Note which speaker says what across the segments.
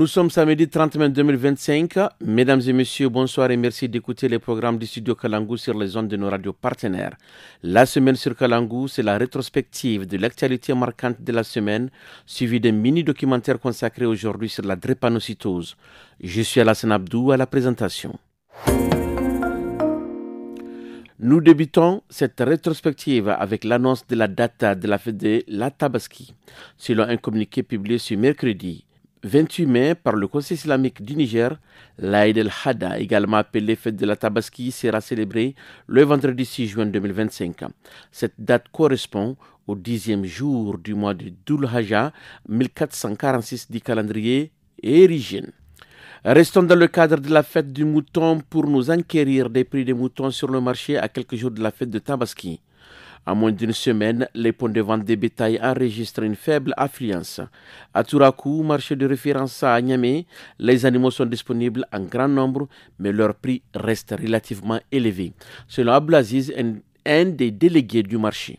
Speaker 1: Nous sommes samedi 30 mai 2025. Mesdames et messieurs, bonsoir et merci d'écouter les programmes du studio Kalangu sur les ondes de nos radios partenaires. La semaine sur Kalangu, c'est la rétrospective de l'actualité marquante de la semaine, suivie d'un mini-documentaire consacré aujourd'hui sur la drépanocytose. Je suis Alassane Abdou à la présentation. Nous débutons cette rétrospective avec l'annonce de la date de la fête de la Tabaski. Selon un communiqué publié ce mercredi 28 mai par le Conseil islamique du Niger, l'Aïd el-Hada, également appelée fête de la Tabaski, sera célébrée le vendredi 6 juin 2025. Cette date correspond au 10e jour du mois de Dhul-Hajjah 1446 du calendrier érigène. Restons dans le cadre de la fête du mouton pour nous enquérir des prix des moutons sur le marché à quelques jours de la fête de Tabaski. En moins d'une semaine, les points de vente des bétails enregistrent une faible affluence. À Tourakou, marché de référence à Niamey, les animaux sont disponibles en grand nombre, mais leur prix reste relativement élevé. Selon Ablaziz, un des délégués du marché.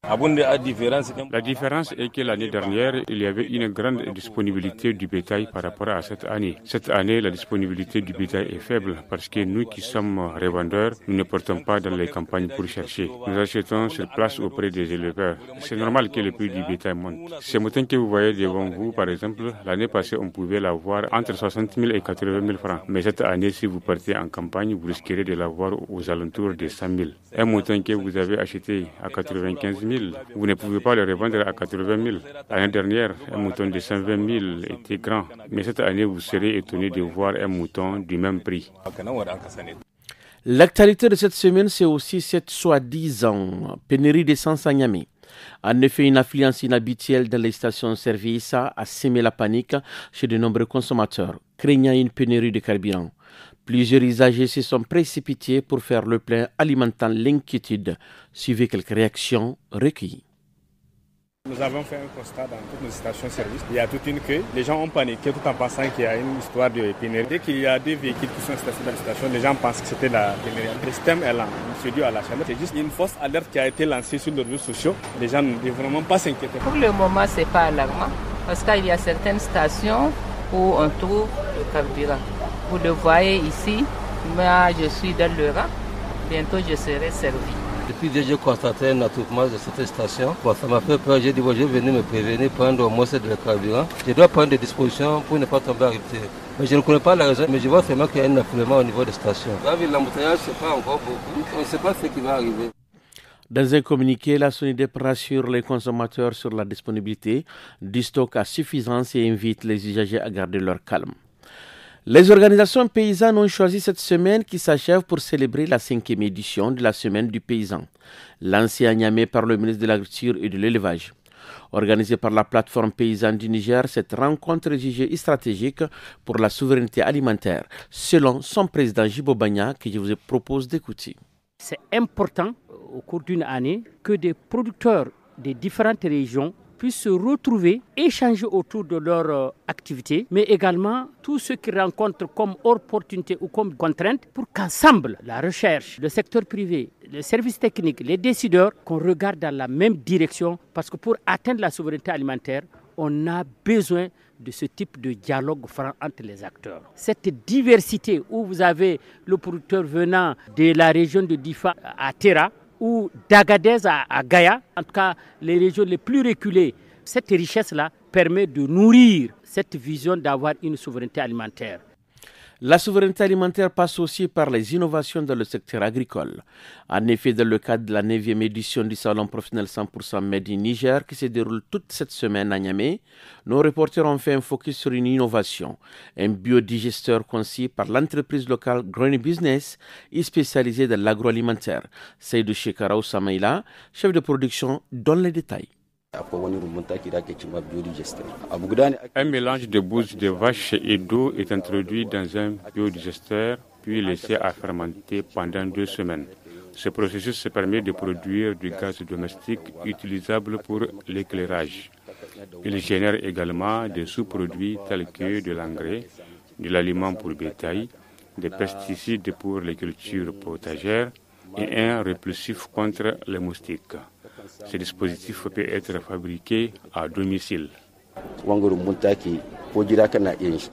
Speaker 2: La différence est que l'année dernière, il y avait une grande disponibilité du bétail par rapport à cette année. Cette année, la disponibilité du bétail est faible parce que nous qui sommes revendeurs, nous ne portons pas dans les campagnes pour chercher. Nous achetons sur place auprès des éleveurs. C'est normal que le prix du bétail monte. Ces moutons que vous voyez devant vous, par exemple, l'année passée, on pouvait l'avoir entre 60 000 et 80 000 francs. Mais cette année, si vous partez en campagne, vous risquerez de l'avoir aux alentours de 100 000. Un mouton que vous avez acheté à 95 000, vous ne pouvez pas le revendre à 80 000. L'année dernière, un mouton de 120 000 était grand. Mais cette année, vous serez étonné de voir un mouton du même prix.
Speaker 1: L'actualité de cette semaine, c'est aussi cette soi-disant pénurie d'essence à Niamey. En effet, une affluence inhabituelle dans les stations-service a sémé la panique chez de nombreux consommateurs, craignant une pénurie de carburant. Plusieurs usagers se sont précipités pour faire le plein, alimentant l'inquiétude. Suivez quelques réactions recueillies.
Speaker 3: Nous avons fait un constat dans toutes nos stations-service. Il y a toute une queue. Les gens ont paniqué tout en pensant qu'il y a une histoire de pénurie. Dès qu'il y a des véhicules qui sont stationnés dans les stations, les gens pensent que c'était la pénurie. Le système est là, c'est dû à la chaleur. C'est juste une fausse alerte qui a été lancée sur les réseaux sociaux. Les gens ne doivent vraiment pas s'inquiéter.
Speaker 4: Pour le moment, ce n'est pas alarmant parce qu'il y a certaines stations où on trouve le carburant. Vous le voyez ici, moi je suis dans le rang, bientôt je serai servi.
Speaker 5: Depuis que j'ai constaté un attroupement de cette station, ça m'a fait peur. J'ai dit, je vais venir me prévenir, prendre au moins de carburant. Je dois prendre des dispositions pour ne pas tomber à rupture. Mais je ne connais pas la raison, mais je vois seulement qu'il y a un affluement au niveau des stations. L'embouteillage, ce n'est pas encore beaucoup, on ne sait pas ce qui va arriver.
Speaker 1: Dans un communiqué, la SONIDEP rassure les consommateurs sur la disponibilité du stock à suffisance et invite les usagers à garder leur calme. Les organisations paysannes ont choisi cette semaine qui s'achève pour célébrer la 5e édition de la Semaine du paysan, lancée à Niamey par le ministre de l'Agriculture et de l'Élevage. Organisée par la plateforme paysanne du Niger, cette rencontre est jugée stratégique pour la souveraineté alimentaire, selon son président Jibo Bagna, que je vous propose d'écouter.
Speaker 6: C'est important au cours d'une année que des producteurs des différentes régions puissent se retrouver, échanger autour de leur activité, mais également tout ce qu'ils rencontrent comme opportunités ou comme contraintes pour qu'ensemble, la recherche, le secteur privé, les services techniques, les décideurs, qu'on regarde dans la même direction parce que pour atteindre la souveraineté alimentaire, on a besoin de ce type de dialogue franc entre les acteurs. Cette diversité où vous avez le producteur venant de la région de Difa à Terra, ou d'Agadez à Gaïa, en tout cas les régions les plus reculées, cette richesse-là permet de nourrir cette vision d'avoir une souveraineté alimentaire.
Speaker 1: La souveraineté alimentaire passe aussi par les innovations dans le secteur agricole. En effet, dans le cadre de la 9e édition du Salon professionnel 100% Made in Niger qui se déroule toute cette semaine à Niamey, nos reporters ont fait un focus sur une innovation, un biodigesteur conçu par l'entreprise locale Green Business et spécialisée dans l'agroalimentaire. Seydou Shekaraou Samaïla, chef de production, donne les détails.
Speaker 2: Un mélange de bouse de vache et d'eau est introduit dans un biodigesteur puis laissé à fermenter pendant 2 semaines. Ce processus permet de produire du gaz domestique utilisable pour l'éclairage. Il génère également des sous-produits tels que de l'engrais, de l'aliment pour bétail, des pesticides pour les cultures potagères et un répulsif contre les moustiques. Ce dispositif peut être fabriqué à domicile.
Speaker 7: ko gida kana yin shi.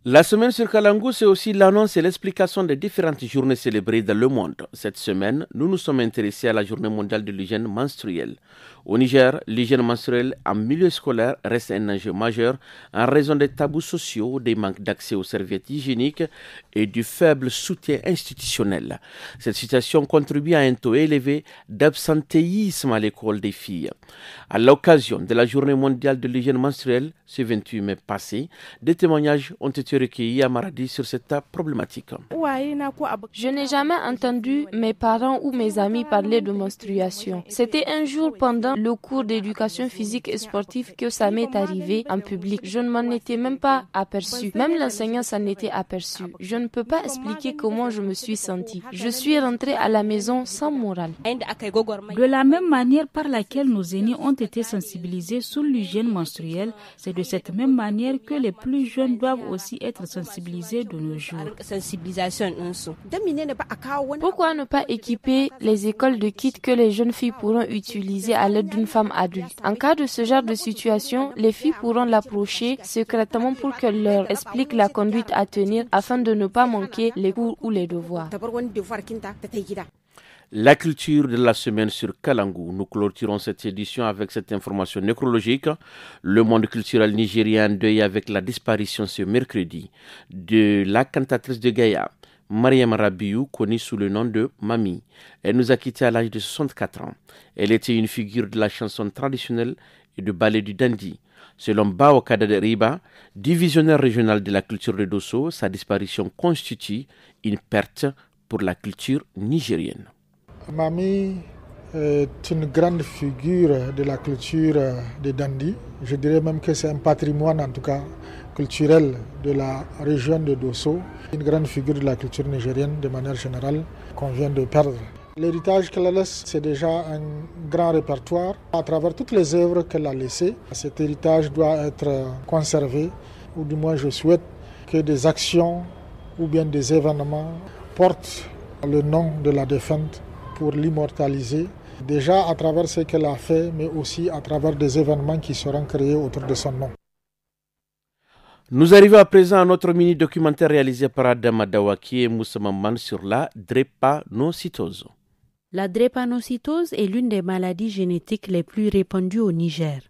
Speaker 1: La semaine sur Kalangu, c'est aussi l'annonce et l'explication des différentes journées célébrées dans le monde. Cette semaine, nous nous sommes intéressés à la journée mondiale de l'hygiène menstruelle. Au Niger, l'hygiène menstruelle en milieu scolaire reste un enjeu majeur en raison des tabous sociaux, des manques d'accès aux serviettes hygiéniques et du faible soutien institutionnel. Cette situation contribue à un taux élevé d'absentéisme à l'école des filles. À l'occasion de la journée mondiale de l'hygiène menstruelle, ce 28 mai passé, des témoignages ont été recueillis à Maradi sur cette problématique.
Speaker 8: Je n'ai jamais entendu mes parents ou mes amis parler de menstruation. C'était un jour pendant le cours d'éducation physique et sportive que ça m'est arrivé en public. Je ne m'en étais même pas aperçu. Même l'enseignant s'en était aperçu. Je ne peux pas expliquer comment je me suis sentie. Je suis rentrée à la maison sans morale.
Speaker 9: De la même manière par laquelle nos aînés ont été sensibilisés sur l'hygiène menstruelle, c'est de cette même manière que les plus jeunes doivent aussi être sensibilisés de nos jours.
Speaker 8: Pourquoi ne pas équiper les écoles de kits que les jeunes filles pourront utiliser à l'aide d'une femme adulte? En cas de ce genre de situation, les filles pourront l'approcher secrètement pour qu'elle leur explique la conduite à tenir afin de ne pas manquer les cours ou les devoirs.
Speaker 1: La culture de la semaine sur Kalangu. Nous clôturons cette édition avec cette information nécrologique. Le monde culturel nigérien en deuil avec la disparition ce mercredi de la cantatrice de Gaïa, Mariam Rabiou, connue sous le nom de Mami. Elle nous a quittés à l'âge de 64 ans. Elle était une figure de la chanson traditionnelle et du ballet du Dandi. Selon Bao Kada Riba, divisionnaire régional de la culture de Dosso, sa disparition constitue une perte pour la culture nigérienne.
Speaker 10: Mami est une grande figure de la culture de Dandi. Je dirais même que c'est un patrimoine, en tout cas culturel, de la région de Dosso. Une grande figure de la culture nigérienne de manière générale qu'on vient de perdre. L'héritage qu'elle laisse, c'est déjà un grand répertoire. À travers toutes les œuvres qu'elle a laissées, cet héritage doit être conservé, ou du moins je souhaite que des actions ou bien des événements portent le nom de la défunte pour l'immortaliser, déjà à travers ce qu'elle a fait, mais aussi à travers des événements qui seront créés autour de son nom.
Speaker 1: Nous arrivons à présent à notre mini-documentaire réalisé par Adam Dawaki et Moussa Mamman sur la drépanocytose.
Speaker 11: La drépanocytose est l'une des maladies génétiques les plus répandues au Niger.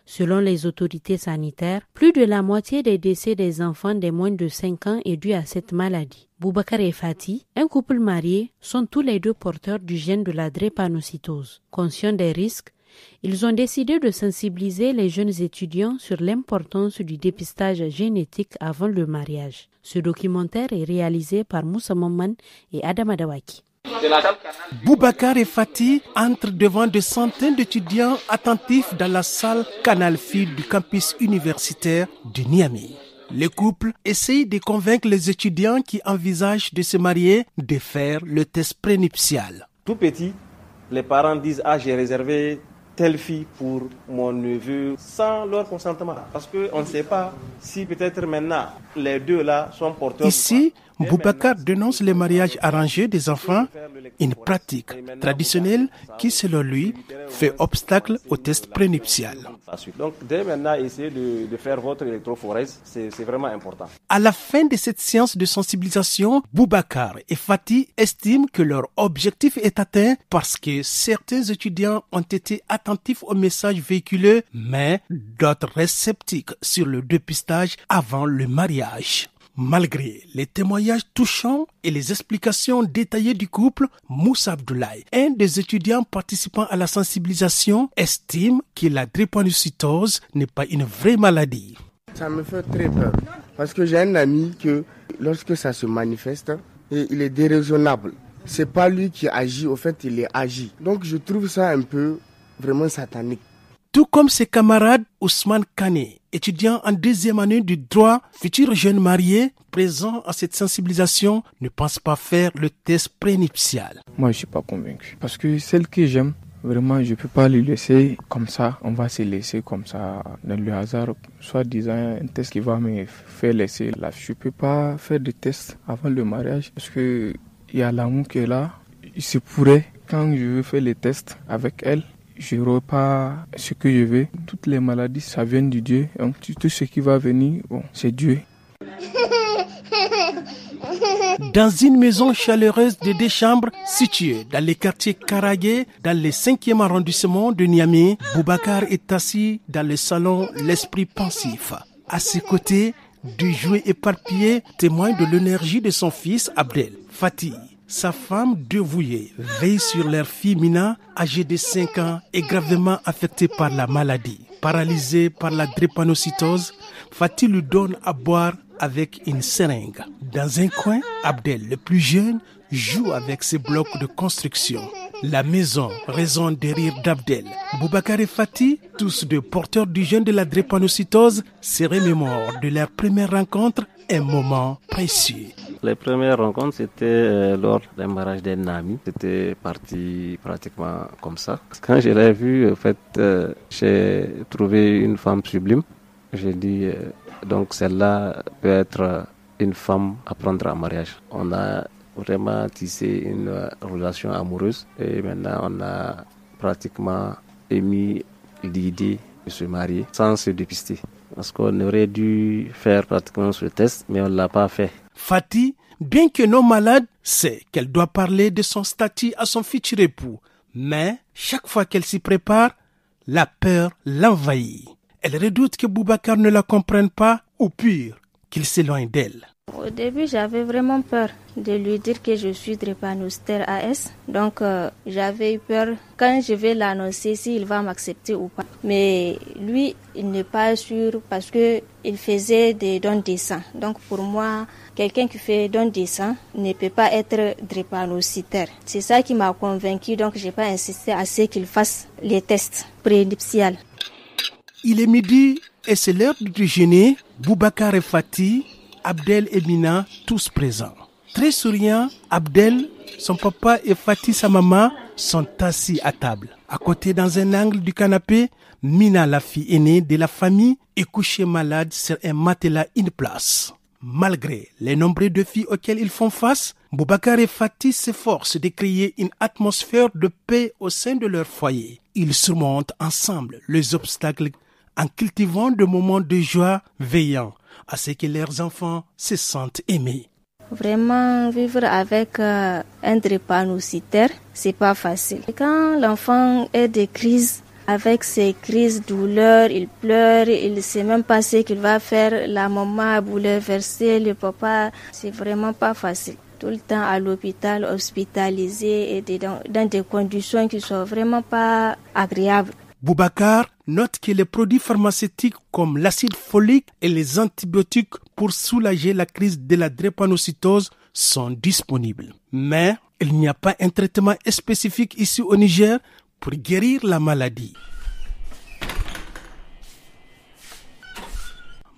Speaker 11: Selon les autorités sanitaires, plus de la moitié des décès des enfants de moins de 5 ans est due à cette maladie. Boubacar et Fatih, un couple marié, sont tous les deux porteurs du gène de la drépanocytose. Conscients des risques, ils ont décidé de sensibiliser les jeunes étudiants sur l'importance du dépistage génétique avant le mariage. Ce documentaire est réalisé par Moussa Mamman et Adam Adawaki.
Speaker 12: Boubacar et Fatih entrent devant des centaines d'étudiants attentifs dans la salle Canal Phi du campus universitaire de Niamey. Le couple essaye de convaincre les étudiants qui envisagent de se marier de faire le test prénuptial.
Speaker 13: Tout petit, les parents disent « Ah, j'ai réservé telle fille pour mon neveu sans leur consentement. » Parce qu'on ne sait pas si peut-être maintenant les deux là sont porteurs.
Speaker 12: Ici, Boubacar dénonce les mariages arrangés des enfants, une pratique traditionnelle qui, selon lui, fait obstacle au test prénuptial.
Speaker 13: Donc, dès maintenant, essayez de faire votre électrophorèse, c'est vraiment important.
Speaker 12: À la fin de cette séance de sensibilisation, Boubacar et Fatih estiment que leur objectif est atteint parce que certains étudiants ont été attentifs aux messages véhiculés, mais d'autres restent sceptiques sur le dépistage avant le mariage. Malgré les témoignages touchants et les explications détaillées du couple, Moussa Abdoulaye, un des étudiants participant à la sensibilisation, estime que la drépanocytose n'est pas une vraie maladie.
Speaker 14: Ça me fait très peur parce que j'ai un ami que lorsque ça se manifeste, il est déraisonnable. C'est pas lui qui agit, au fait il est agi. Donc je trouve ça un peu vraiment satanique.
Speaker 12: Tout comme ses camarades, Ousmane Kane, étudiant en 2e année du droit, futur jeune marié, présent à cette sensibilisation, ne pense pas faire le test prénuptial.
Speaker 15: Moi, je ne suis pas convaincu. Parce que celle que j'aime, vraiment, je ne peux pas lui laisser comme ça. On va se laisser comme ça, dans le hasard, soit disant un test qui va me faire laisser là. Je ne peux pas faire de test avant le mariage parce qu'il y a l'amour qui est là. Il se pourrait, quand je veux faire les tests avec elle, je n'aurai pas ce que je veux. Toutes les maladies, ça vient de Dieu. Donc, tout ce qui va venir, c'est Dieu.
Speaker 12: Dans une maison chaleureuse de 2 chambres située dans le quartier Karagé, dans le 5e arrondissement de Niamey, Boubacar est assis dans le salon l'esprit pensif. À ses côtés, 2 jouets éparpillés témoignent de l'énergie de son fils Abdel. Fatih, sa femme dévouée, veille sur leur fille Mina, âgée de 5 ans et gravement affectée par la maladie. Paralysée par la drépanocytose, Fatih lui donne à boire avec une seringue. Dans un coin, Abdel, le plus jeune, joue avec ses blocs de construction. La maison résonne des rires d'Abdel. Boubacar et Fatih, tous deux porteurs du gène de la drépanocytose, se remémorent de leur première rencontre, un moment précieux.
Speaker 7: Les premières rencontres, c'était lors d'un mariage d'un ami. C'était parti pratiquement comme ça. Quand je l'ai vue, en fait, j'ai trouvé une femme sublime. J'ai dit, donc celle-là peut être une femme à prendre en mariage. On a vraiment tissé une relation amoureuse et maintenant on a pratiquement émis l'idée de se marier sans se dépister. Parce qu'on aurait dû faire pratiquement ce test, mais on ne l'a pas fait.
Speaker 12: Fatih, bien que non malade, sait qu'elle doit parler de son statut à son futur époux. Mais chaque fois qu'elle s'y prépare, la peur l'envahit. Elle redoute que Boubacar ne la comprenne pas ou pire, qu'il s'éloigne d'elle.
Speaker 16: Au début, j'avais vraiment peur de lui dire que je suis drépanocytaire AS. Donc, j'avais eu peur quand je vais l'annoncer s'il va m'accepter ou pas. Mais lui, il n'est pas sûr parce qu'il faisait des dons de sang. Donc, pour moi, quelqu'un qui fait don de sang ne peut pas être drépanocytaire. C'est ça qui m'a convaincu. Donc, je n'ai pas insisté à ce qu'il fasse les tests prénuptiaux.
Speaker 12: Il est midi et c'est l'heure du déjeuner. Boubacar et Fatih, Abdel et Mina, tous présents. Très souriant, Abdel, son papa et Fatih, sa maman, sont assis à table. À côté, dans un angle du canapé, Mina, la fille aînée de la famille, est couchée malade sur un matelas une place. Malgré les nombreux défis auxquels ils font face, Boubacar et Fatih s'efforcent de créer une atmosphère de paix au sein de leur foyer. Ils surmontent ensemble les obstacles en cultivant des moments de joie, veillant à ce que leurs enfants se sentent aimés.
Speaker 16: Vraiment, vivre avec un drépanocytaire, c'est pas facile. Quand l'enfant est des crises, avec ses crises douleur, il pleure, il ne sait même pas ce qu'il va faire. La maman a bouleversé, le papa, c'est vraiment pas facile. Tout le temps à l'hôpital, hospitalisé et dans des conditions qui sont vraiment pas agréables.
Speaker 12: Boubacar note que les produits pharmaceutiques comme l'acide folique et les antibiotiques pour soulager la crise de la drépanocytose sont disponibles. Mais il n'y a pas un traitement spécifique ici au Niger pour guérir la maladie.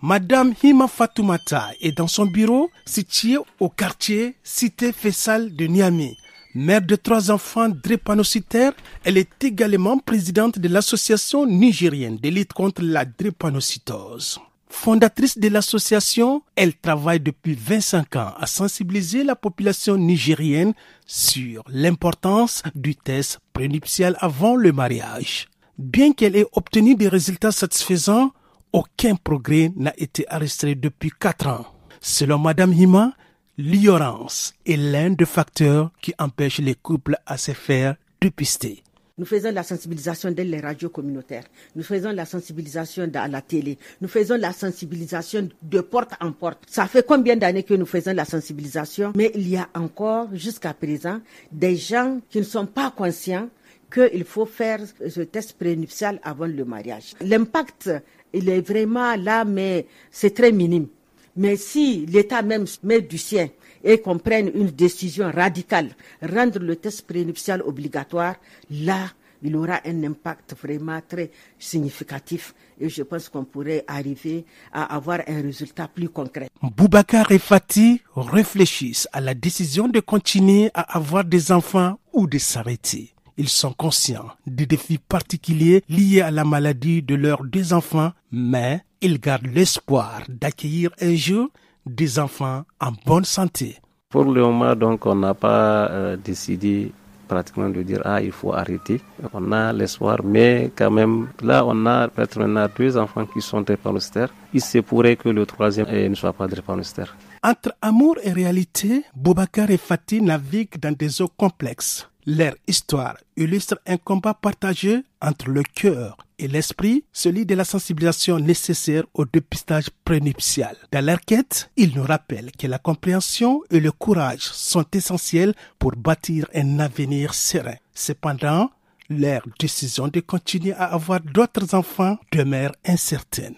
Speaker 12: Madame Hima Fatoumata est dans son bureau situé au quartier Cité Fessal de Niamey. Mère de 3 enfants drépanocytaires, elle est également présidente de l'association nigérienne de lutte contre la drépanocytose. Fondatrice de l'association, elle travaille depuis 25 ans à sensibiliser la population nigérienne sur l'importance du test prénuptial avant le mariage. Bien qu'elle ait obtenu des résultats satisfaisants, aucun progrès n'a été enregistré depuis 4 ans. Selon Madame Hima, l'ignorance est l'un des facteurs qui empêche les couples à se faire dépister.
Speaker 17: Nous faisons la sensibilisation dans les radios communautaires. Nous faisons la sensibilisation dans la télé. Nous faisons la sensibilisation de porte en porte. Ça fait combien d'années que nous faisons la sensibilisation? Mais il y a encore, jusqu'à présent, des gens qui ne sont pas conscients qu'il faut faire ce test prénuptial avant le mariage. L'impact, il est vraiment là, mais c'est très minime. Mais si l'État même met du sien et qu'on prenne une décision radicale, rendre le test prénuptial obligatoire, là, il aura un impact vraiment très significatif. Et je pense qu'on pourrait arriver à avoir un résultat plus concret.
Speaker 12: Boubacar et Fatih réfléchissent à la décision de continuer à avoir des enfants ou de s'arrêter. Ils sont conscients des défis particuliers liés à la maladie de leurs 2 enfants, mais ils gardent l'espoir d'accueillir un jour des enfants en bonne santé.
Speaker 7: Pour le moment, donc, on n'a pas décidé pratiquement de dire il faut arrêter. On a l'espoir, mais quand même, là on a peut-être maintenant 2 enfants qui sont drépanocytaires. Il se pourrait que le 3e ne soit pas drépanocytaire.
Speaker 12: Entre amour et réalité, Boubacar et Fatih naviguent dans des eaux complexes. Leur histoire illustre un combat partagé entre le cœur et l'esprit, celui de la sensibilisation nécessaire au dépistage prénuptial. Dans leur quête, ils nous rappellent que la compréhension et le courage sont essentiels pour bâtir un avenir serein. Cependant, leur décision de continuer à avoir d'autres enfants demeure incertaine.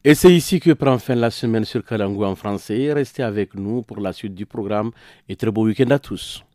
Speaker 1: Et c'est ici que prend fin la semaine sur Kalangu en français. Restez avec nous pour la suite du programme et très beau week-end à tous.